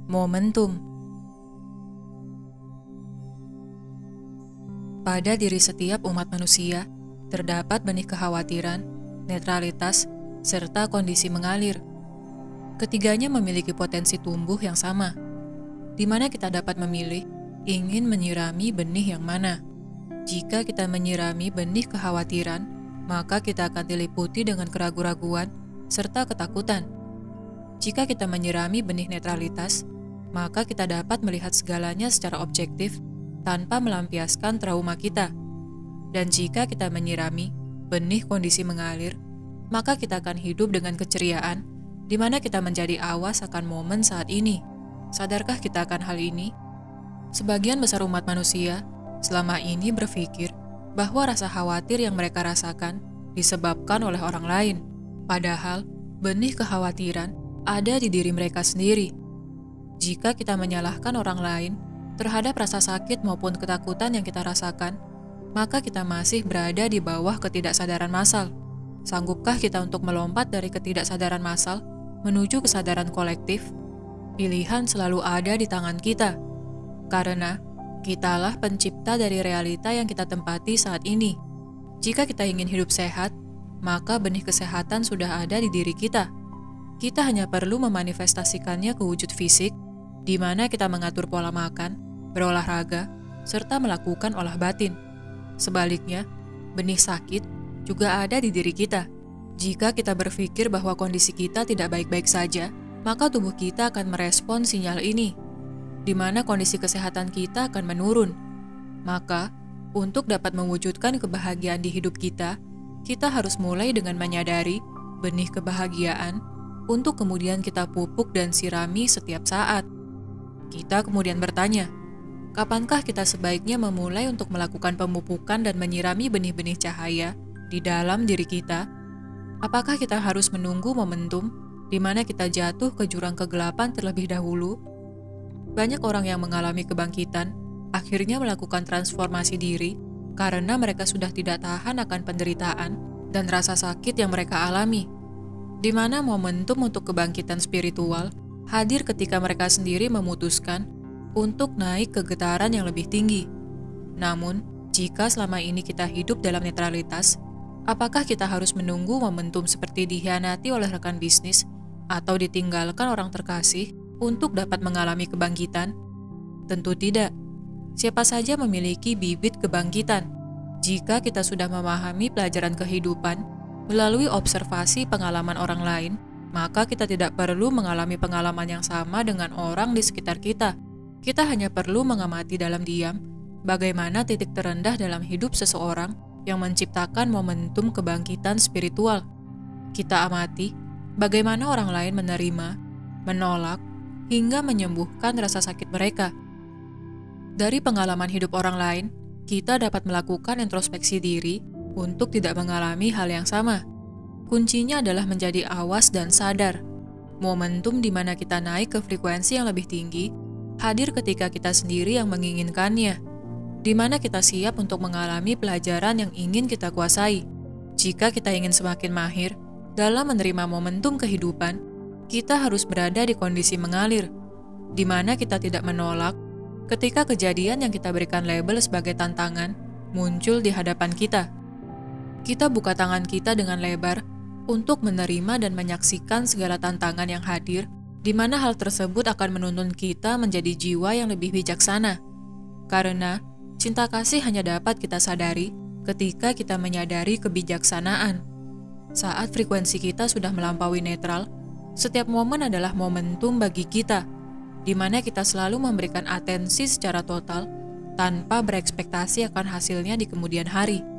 Momentum. Pada diri setiap umat manusia, terdapat benih kekhawatiran, netralitas, serta kondisi mengalir. Ketiganya memiliki potensi tumbuh yang sama, di mana kita dapat memilih ingin menyirami benih yang mana. Jika kita menyirami benih kekhawatiran, maka kita akan diliputi dengan keraguan-raguan serta ketakutan. Jika kita menyirami benih netralitas, maka kita dapat melihat segalanya secara objektif tanpa melampiaskan trauma kita. Dan jika kita menyirami benih kondisi mengalir, maka kita akan hidup dengan keceriaan, di mana kita menjadi awas akan momen saat ini. Sadarkah kita akan hal ini? Sebagian besar umat manusia selama ini berpikir bahwa rasa khawatir yang mereka rasakan disebabkan oleh orang lain. Padahal, benih kekhawatiran ada di diri mereka sendiri. Jika kita menyalahkan orang lain terhadap rasa sakit maupun ketakutan yang kita rasakan, maka kita masih berada di bawah ketidaksadaran massal. Sanggupkah kita untuk melompat dari ketidaksadaran massal menuju kesadaran kolektif? Pilihan selalu ada di tangan kita, karena kitalah pencipta dari realita yang kita tempati saat ini. Jika kita ingin hidup sehat, maka benih kesehatan sudah ada di diri kita. Kita hanya perlu memanifestasikannya ke wujud fisik, di mana kita mengatur pola makan, berolahraga, serta melakukan olah batin. Sebaliknya, benih sakit juga ada di diri kita. Jika kita berpikir bahwa kondisi kita tidak baik-baik saja, maka tubuh kita akan merespon sinyal ini, di mana kondisi kesehatan kita akan menurun. Maka, untuk dapat mewujudkan kebahagiaan di hidup kita harus mulai dengan menyadari benih kebahagiaan untuk kemudian kita pupuk dan sirami setiap saat. Kita kemudian bertanya, kapankah kita sebaiknya memulai untuk melakukan pemupukan dan menyirami benih-benih cahaya di dalam diri kita? Apakah kita harus menunggu momentum di mana kita jatuh ke jurang kegelapan terlebih dahulu? Banyak orang yang mengalami kebangkitan akhirnya melakukan transformasi diri karena mereka sudah tidak tahan akan penderitaan dan rasa sakit yang mereka alami, di mana momentum untuk kebangkitan spiritual hadir ketika mereka sendiri memutuskan untuk naik ke getaran yang lebih tinggi. Namun, jika selama ini kita hidup dalam netralitas, apakah kita harus menunggu momentum seperti dikhianati oleh rekan bisnis atau ditinggalkan orang terkasih untuk dapat mengalami kebangkitan? Tentu tidak. Siapa saja memiliki bibit kebangkitan. Jika kita sudah memahami pelajaran kehidupan melalui observasi pengalaman orang lain, maka kita tidak perlu mengalami pengalaman yang sama dengan orang di sekitar kita. Kita hanya perlu mengamati dalam diam bagaimana titik terendah dalam hidup seseorang yang menciptakan momentum kebangkitan spiritual. Kita amati bagaimana orang lain menerima, menolak, hingga menyembuhkan rasa sakit mereka. Dari pengalaman hidup orang lain, kita dapat melakukan introspeksi diri untuk tidak mengalami hal yang sama. Kuncinya adalah menjadi awas dan sadar. Momentum di mana kita naik ke frekuensi yang lebih tinggi hadir ketika kita sendiri yang menginginkannya, di mana kita siap untuk mengalami pelajaran yang ingin kita kuasai. Jika kita ingin semakin mahir dalam menerima momentum kehidupan, kita harus berada di kondisi mengalir, di mana kita tidak menolak ketika kejadian yang kita berikan label sebagai tantangan muncul di hadapan kita. Kita buka tangan kita dengan lebar untuk menerima dan menyaksikan segala tantangan yang hadir, di mana hal tersebut akan menuntun kita menjadi jiwa yang lebih bijaksana. Karena cinta kasih hanya dapat kita sadari ketika kita menyadari kebijaksanaan. Saat frekuensi kita sudah melampaui netral, setiap momen adalah momentum bagi kita, di mana kita selalu memberikan atensi secara total tanpa berekspektasi akan hasilnya di kemudian hari.